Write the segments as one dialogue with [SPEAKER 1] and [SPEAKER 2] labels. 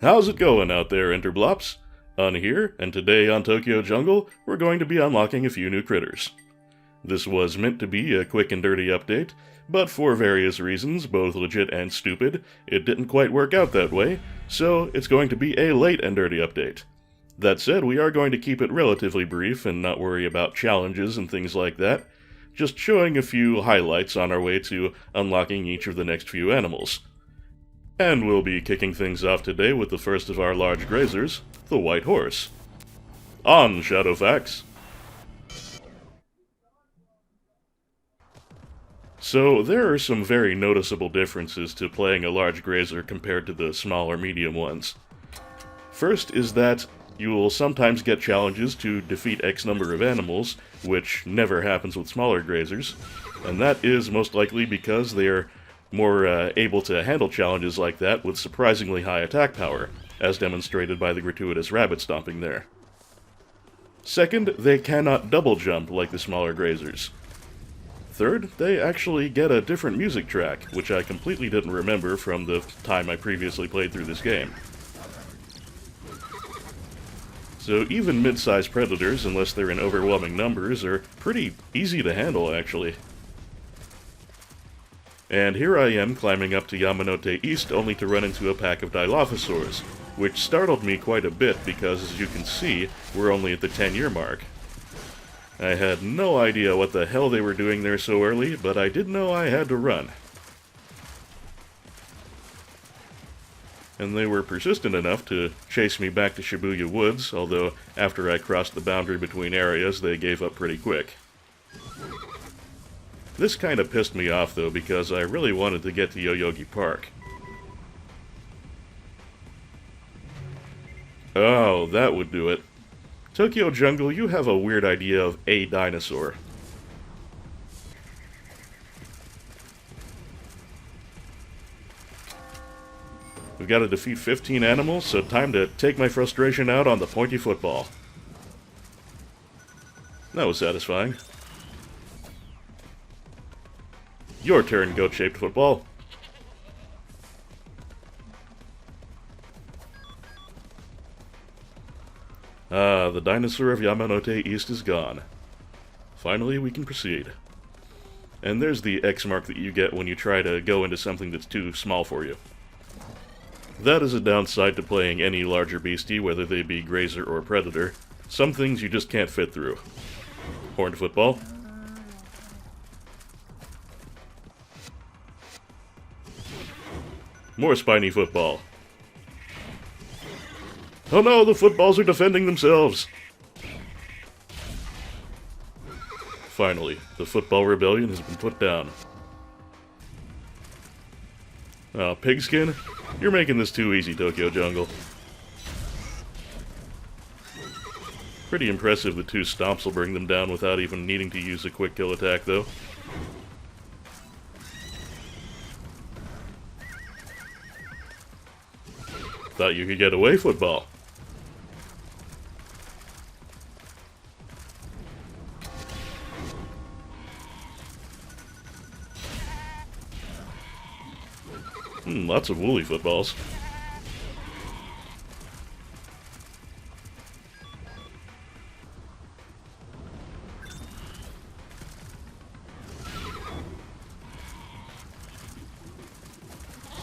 [SPEAKER 1] How's it going out there, Interblops? Un here, and today on Tokyo Jungle, we're going to be unlocking a few new critters. This was meant to be a quick and dirty update, but for various reasons, both legit and stupid, it didn't quite work out that way, so it's going to be a late and dirty update. That said, we are going to keep it relatively brief and not worry about challenges and things like that, just showing a few highlights on our way to unlocking each of the next few animals. And we'll be kicking things off today with the first of our large grazers, the white horse. On, Shadowfax! So, there are some very noticeable differences to playing a large grazer compared to the small or medium ones. First is that you will sometimes get challenges to defeat X number of animals, which never happens with smaller grazers, and that is most likely because they are more able to handle challenges like that with surprisingly high attack power, as demonstrated by the gratuitous rabbit stomping there. Second, they cannot double jump like the smaller grazers. Third, they actually get a different music track, which I completely didn't remember from the time I previously played through this game. So even mid-sized predators, unless they're in overwhelming numbers, are pretty easy to handle, actually. And here I am climbing up to Yamanote East only to run into a pack of Dilophosaurs, which startled me quite a bit because, as you can see, we're only at the 10-year mark. I had no idea what the hell they were doing there so early, but I did know I had to run. And they were persistent enough to chase me back to Shibuya Woods, although after I crossed the boundary between areas, they gave up pretty quick. This kind of pissed me off, though, because I really wanted to get to Yoyogi Park. Oh, that would do it. Tokyo Jungle, you have a weird idea of a dinosaur. We've got to defeat 15 animals, so time to take my frustration out on the pointy football. That was satisfying. Your turn, goat-shaped football. Ah, the dinosaur of Yamanote East is gone. Finally, we can proceed. And there's the X mark that you get when you try to go into something that's too small for you. That is a downside to playing any larger beastie, whether they be grazer or predator. Some things you just can't fit through. Horned football. More spiny football. Oh no, the footballs are defending themselves! Finally, the football rebellion has been put down. Oh, pigskin? You're making this too easy, Tokyo Jungle. Pretty impressive the 2 stomps will bring them down without even needing to use a quick kill attack, though. Thought you could get away, football. Lots of woolly footballs.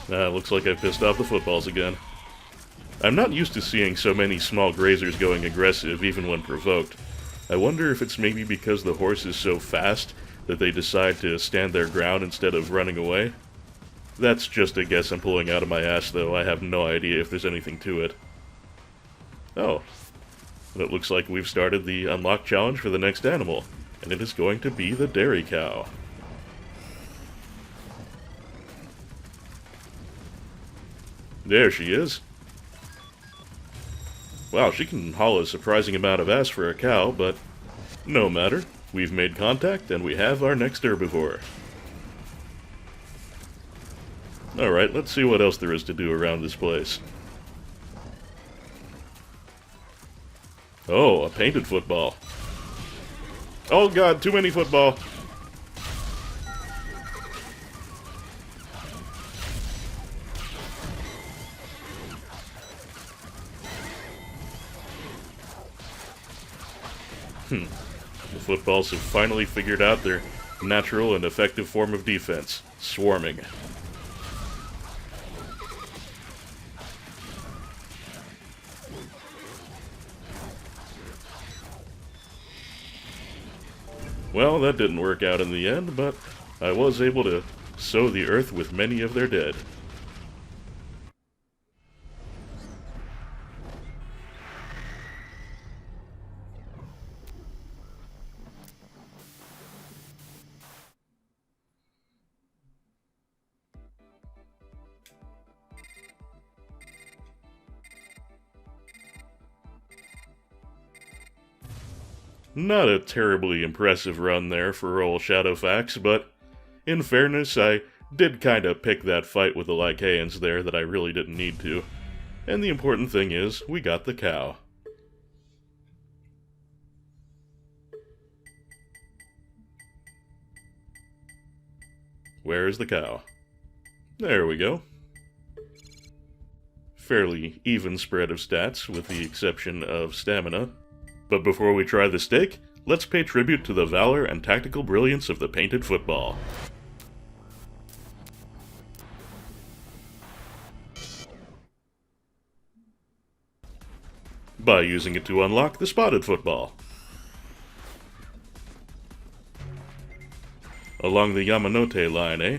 [SPEAKER 1] Looks like I pissed off the footballs again. I'm not used to seeing so many small grazers going aggressive, even when provoked. I wonder if it's maybe because the horse is so fast that they decide to stand their ground instead of running away. That's just a guess I'm pulling out of my ass, though. I have no idea if there's anything to it. Oh. And it looks like we've started the unlock challenge for the next animal, and it is going to be the dairy cow. There she is. Wow, she can haul a surprising amount of ass for a cow, but no matter. We've made contact, and we have our next herbivore. Alright, let's see what else there is to do around this place. Oh, a painted football. Oh god, too many football. The footballs have finally figured out their natural and effective form of defense, swarming. Well, that didn't work out in the end, but I was able to sow the earth with many of their dead. Not a terribly impressive run there for old Shadowfax, but in fairness, I did kinda pick that fight with the Lycaeans there that I really didn't need to. And the important thing is, we got the cow. Where is the cow? There we go. Fairly even spread of stats, with the exception of stamina. But before we try the steak, let's pay tribute to the valor and tactical brilliance of the painted football. By using it to unlock the spotted football. Along the Yamanote line, eh?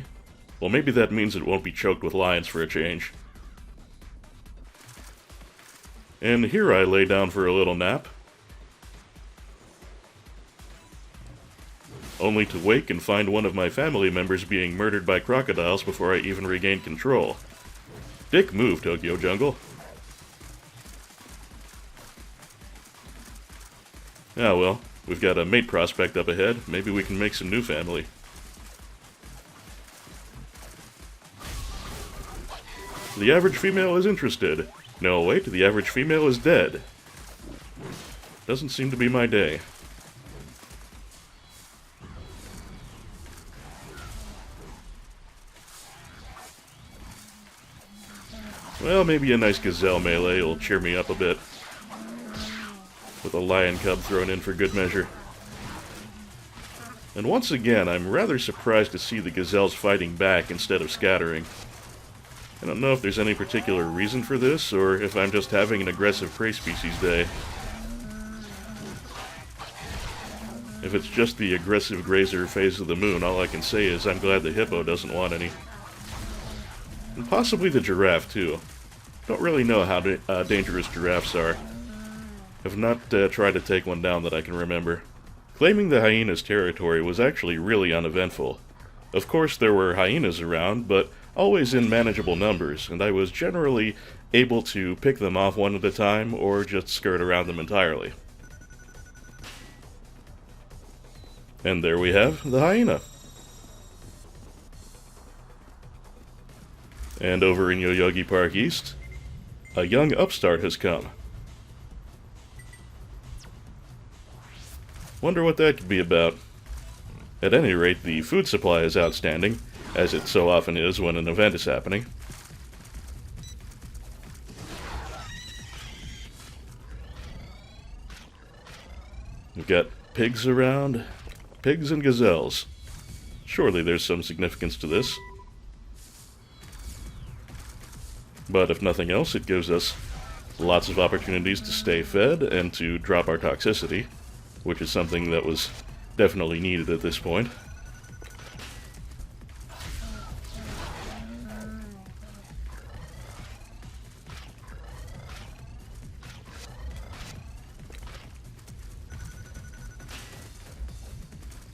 [SPEAKER 1] Well, maybe that means it won't be choked with lions for a change. And here I lay down for a little nap, only to wake and find one of my family members being murdered by crocodiles before I even regained control. Dick move, Tokyo Jungle. Ah well, we've got a mate prospect up ahead. Maybe we can make some new family. The average female is interested. No, wait, the average female is dead. Doesn't seem to be my day. Well, maybe a nice gazelle melee will cheer me up a bit. With a lion cub thrown in for good measure. And once again, I'm rather surprised to see the gazelles fighting back instead of scattering. I don't know if there's any particular reason for this, or if I'm just having an aggressive prey species day. If it's just the aggressive grazer phase of the moon, all I can say is I'm glad the hippo doesn't want any. And possibly the giraffe, too. Don't really know how dangerous giraffes are. Have not tried to take one down that I can remember. Claiming the hyena's territory was actually really uneventful. Of course there were hyenas around, but always in manageable numbers, and I was generally able to pick them off one at a time, or just skirt around them entirely. And there we have the hyena. And over in Yoyogi Park East, a young upstart has come. Wonder what that could be about. At any rate, the food supply is outstanding, as it so often is when an event is happening. We've got pigs around. Pigs and gazelles. Surely there's some significance to this. But if nothing else, it gives us lots of opportunities to stay fed and to drop our toxicity, which is something that was definitely needed at this point.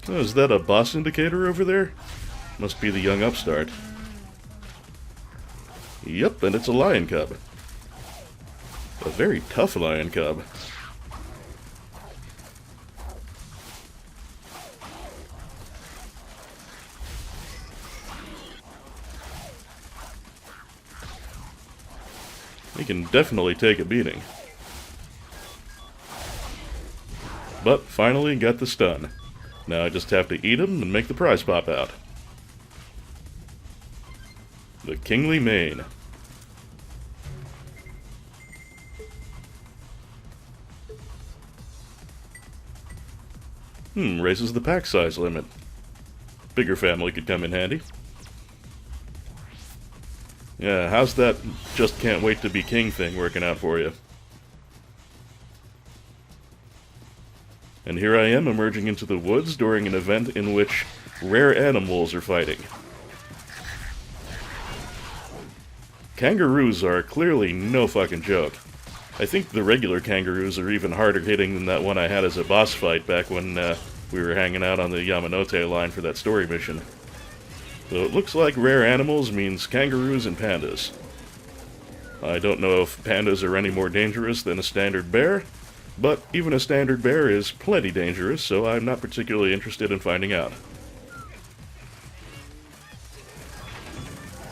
[SPEAKER 1] Oh, is that a boss indicator over there? Must be the young upstart. Yep, and it's a lion cub. A very tough lion cub. He can definitely take a beating. But finally got the stun. Now I just have to eat him and make the prize pop out. The kingly mane. Raises the pack size limit. Bigger family could come in handy. Yeah, how's that just can't wait to be king thing working out for you? And here I am emerging into the woods during an event in which rare animals are fighting. Kangaroos are clearly no fucking joke. I think the regular kangaroos are even harder hitting than that one I had as a boss fight back when we were hanging out on the Yamanote line for that story mission. So it looks like rare animals means kangaroos and pandas. I don't know if pandas are any more dangerous than a standard bear, but even a standard bear is plenty dangerous, so I'm not particularly interested in finding out.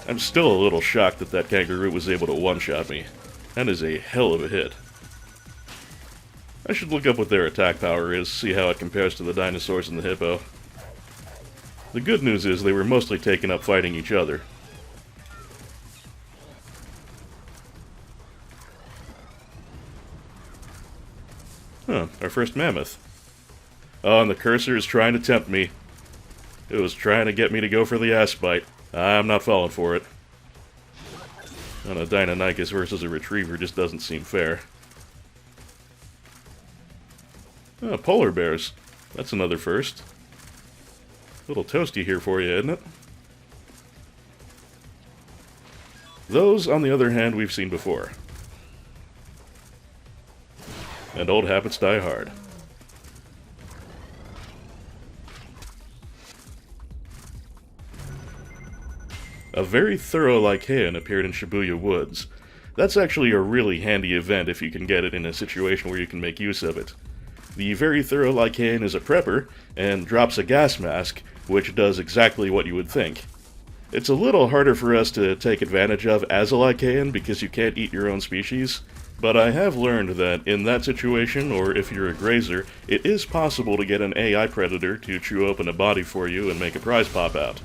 [SPEAKER 1] I'm still a little shocked that that kangaroo was able to one-shot me. That is a hell of a hit. I should look up what their attack power is, see how it compares to the dinosaurs and the hippo. The good news is they were mostly taken up fighting each other. Huh, our first mammoth. Oh, and the cursor is trying to tempt me. It was trying to get me to go for the ass bite. I'm not falling for it. And a Deinonychus versus a retriever just doesn't seem fair. Oh, polar bears. That's another first. A little toasty here for you, isn't it? Those, on the other hand, we've seen before. And old habits die hard. A very thorough Hyena appeared in Shibuya Woods. That's actually a really handy event if you can get it in a situation where you can make use of it. The very thorough Hyena is a prepper, and drops a gas mask, which does exactly what you would think. It's a little harder for us to take advantage of as a Lycaean because you can't eat your own species, but I have learned that in that situation, or if you're a grazer, it is possible to get an AI predator to chew open a body for you and make a prize pop out.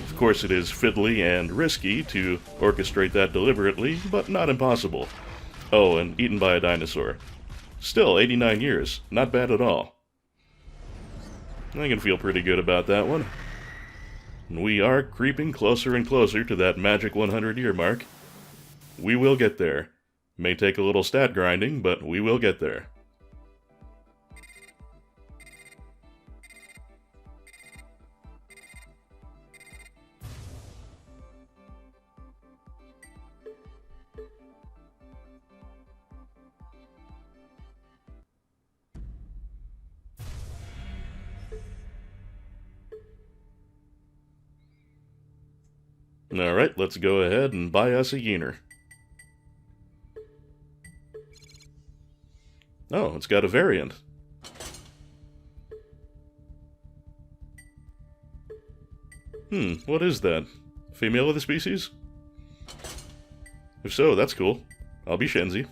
[SPEAKER 1] Of course, it is fiddly and risky to orchestrate that deliberately, but not impossible. Oh, and eaten by a dinosaur. Still, 89 years. Not bad at all. I can feel pretty good about that one. We are creeping closer and closer to that magic 100-year mark. We will get there. May take a little stat grinding, but we will get there. Alright, let's go ahead and buy us a Yener. Oh, it's got a variant. What is that? Female of the species? If so, that's cool. I'll be Shenzi.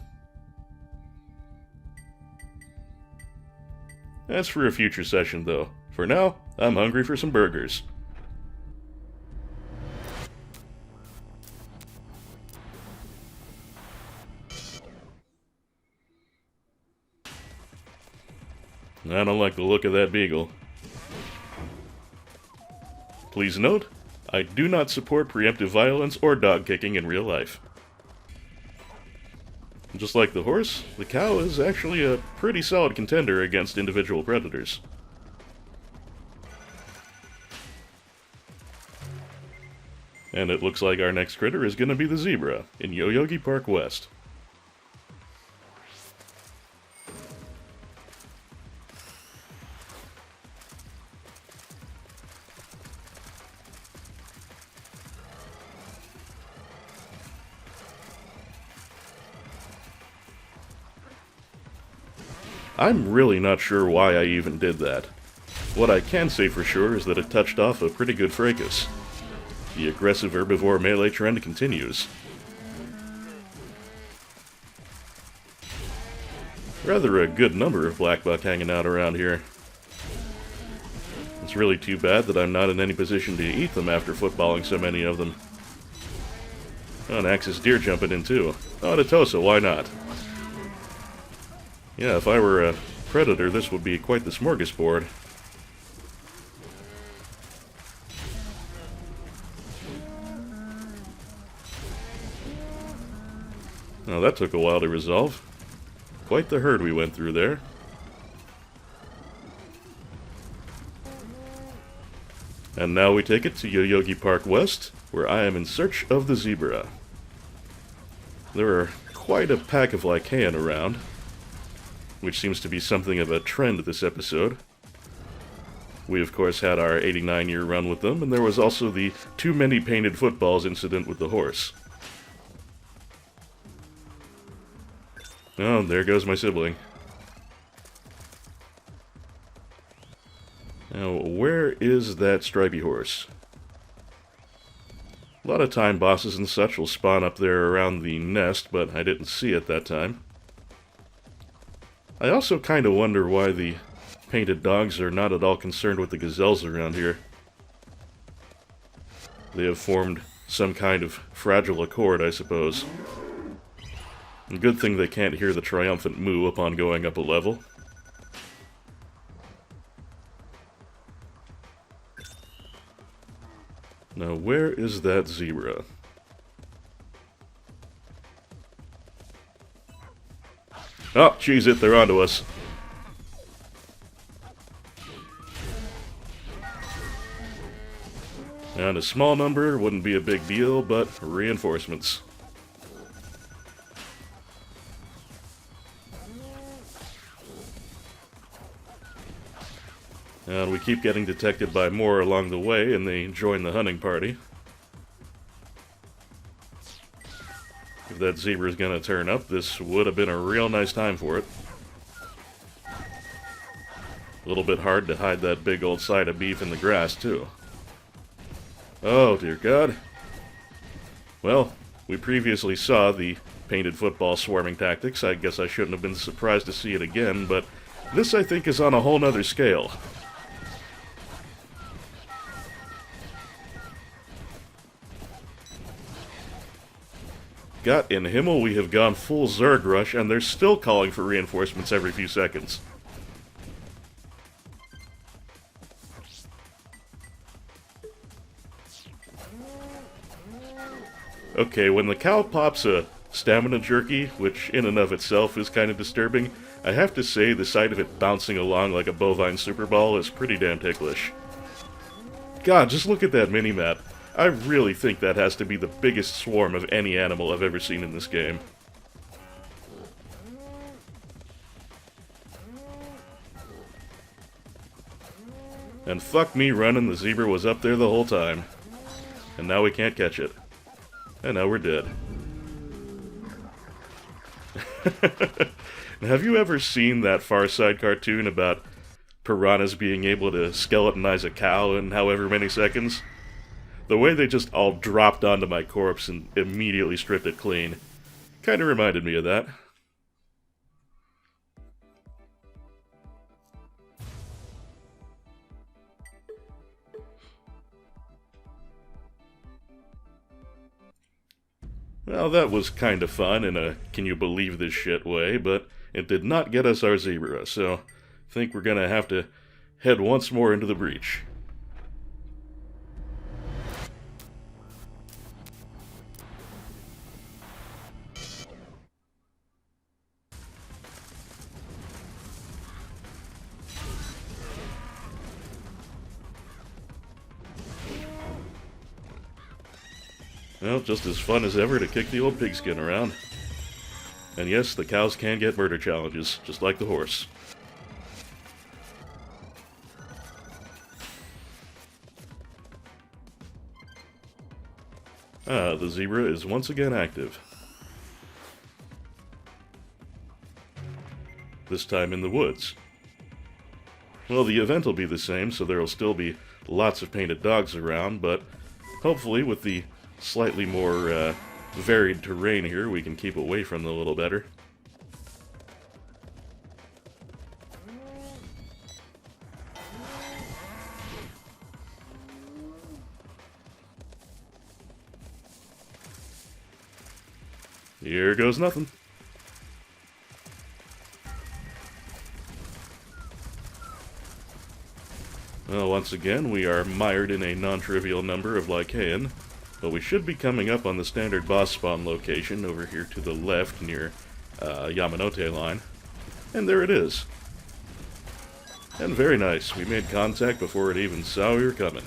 [SPEAKER 1] That's for a future session, though. For now, I'm hungry for some burgers. I don't like the look of that beagle. Please note, I do not support preemptive violence or dog kicking in real life. Just like the horse, the cow is actually a pretty solid contender against individual predators. And it looks like our next critter is going to be the zebra in Yoyogi Park West. I'm really not sure why I even did that. What I can say for sure is that it touched off a pretty good fracas. The aggressive herbivore melee trend continues. Rather a good number of blackbuck hanging out around here. It's really too bad that I'm not in any position to eat them after footballing so many of them. Oh, an axis deer jumping in too. Oh, a Tosa, why not? Yeah, if I were a predator, this would be quite the smorgasbord. Now that took a while to resolve. Quite the herd we went through there. And now we take it to Yoyogi Park West, where I am in search of the zebra. There are quite a pack of Hyena around, which seems to be something of a trend this episode. We of course had our 89-year run with them, and there was also the too many painted footballs incident with the horse. Oh, there goes my sibling. Now, where is that stripy horse? A lot of time bosses and such will spawn up there around the nest, but I didn't see it that time. I also kind of wonder why the painted dogs are not at all concerned with the gazelles around here. They have formed some kind of fragile accord, I suppose. A good thing they can't hear the triumphant moo upon going up a level. Now, where is that zebra? Oh, jeez it, they're onto us. And a small number wouldn't be a big deal, but reinforcements. And we keep getting detected by more along the way, and they join the hunting party. If that zebra's gonna turn up, this would have been a real nice time for it. A little bit hard to hide that big old side of beef in the grass, too. Oh, dear God. Well, we previously saw the painted football swarming tactics. I guess I shouldn't have been surprised to see it again, but this, I think, is on a whole nother scale. God in Himmel, we have gone full Zerg rush, and they're still calling for reinforcements every few seconds. Okay, when the cow pops a stamina jerky, which in and of itself is kind of disturbing, I have to say the sight of it bouncing along like a bovine super ball is pretty damn ticklish. God, just look at that mini-map. I really think that has to be the biggest swarm of any animal I've ever seen in this game. And fuck me running, the zebra was up there the whole time. And now we can't catch it. And now we're dead. Have you ever seen that Far Side cartoon about piranhas being able to skeletonize a cow in however many seconds? The way they just all dropped onto my corpse and immediately stripped it clean kind of reminded me of that. Well, that was kind of fun in a can you believe this shit way, but it did not get us our zebra, so I think we're gonna have to head once more into the breach. Well, just as fun as ever to kick the old pigskin around. And yes, the cows can get murder challenges, just like the horse. Ah, the zebra is once again active. This time in the woods. Well, the event will be the same, so there will still be lots of painted dogs around, but hopefully with the slightly more varied terrain here, we can keep away from them a little better. Here goes nothing. Well, once again, we are mired in a non-trivial number of Lycaean, But we should be coming up on the standard boss spawn location over here to the left near Yamanote line. And there it is. And very nice. We made contact before it even saw we were coming.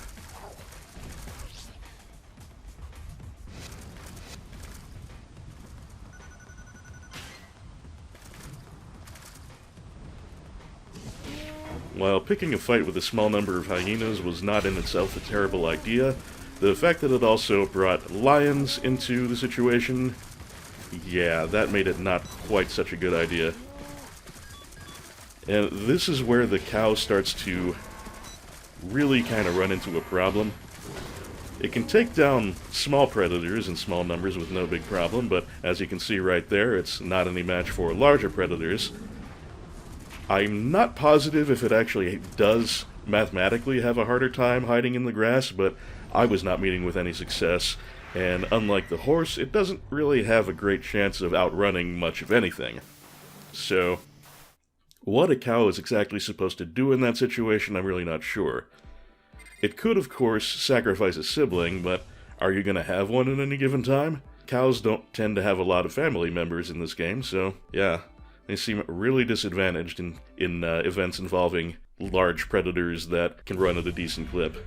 [SPEAKER 1] While picking a fight with a small number of hyenas was not in itself a terrible idea, the fact that it also brought lions into the situation, yeah, that made it not quite such a good idea. And this is where the cow starts to really kind of run into a problem. It can take down small predators in small numbers with no big problem, but as you can see right there, it's not any match for larger predators. I'm not positive if it actually does mathematically have a harder time hiding in the grass, but I was not meeting with any success, and unlike the horse, it doesn't really have a great chance of outrunning much of anything. So, what a cow is exactly supposed to do in that situation, I'm really not sure. It could, of course, sacrifice a sibling, but are you going to have one at any given time? Cows don't tend to have a lot of family members in this game, so yeah. They seem really disadvantaged in events involving large predators that can run at a decent clip.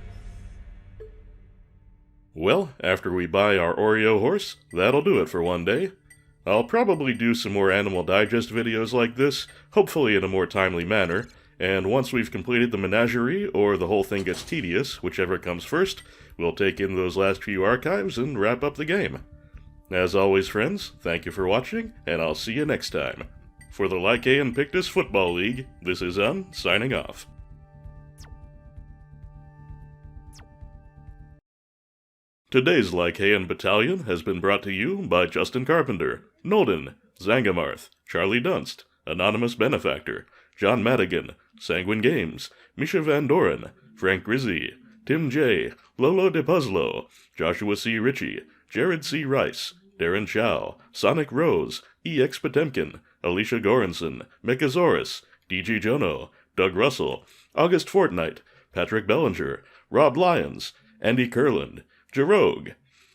[SPEAKER 1] Well, after we buy our Oreo horse, that'll do it for one day. I'll probably do some more Animal Digest videos like this, hopefully in a more timely manner, and once we've completed the menagerie, or the whole thing gets tedious, whichever comes first, we'll take in those last few archives and wrap up the game. As always, friends, thank you for watching, and I'll see you next time. For the Lycaean Pictus Football League, this is signing off. Today's Lycaean Battalion has been brought to you by Justin Carpenter, Nolden, Zangamarth, Charlie Dunst, Anonymous Benefactor, John Madigan, Sanguine Games, Misha Van Doren, Frank Grizzy, Tim J., Lolo DePuzlo, Joshua C. Ritchie, Jared C. Rice, Darren Chow, Sonic Rose, E.X. Potemkin, Alicia Goranson, Mekasaurus, D.G. Jono, Doug Russell, August Fortnight, Patrick Bellinger, Rob Lyons, Andy Kurland, Jarogue.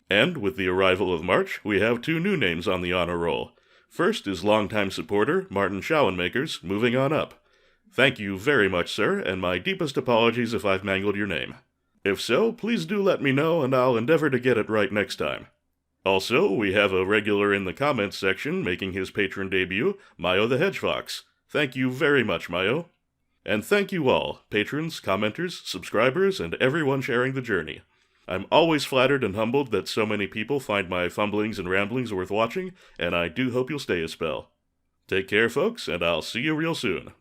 [SPEAKER 1] And with the arrival of March, we have 2 new names on the honor roll. First is longtime supporter Martin Schauenmakers, moving on up. Thank you very much, sir, and my deepest apologies if I've mangled your name. If so, please do let me know, and I'll endeavor to get it right next time. Also, we have a regular in the comments section making his patron debut, Mayo the Hedgefox. Thank you very much, Mayo. And thank you all, patrons, commenters, subscribers, and everyone sharing the journey. I'm always flattered and humbled that so many people find my fumblings and ramblings worth watching, and I do hope you'll stay a spell. Take care, folks, and I'll see you real soon.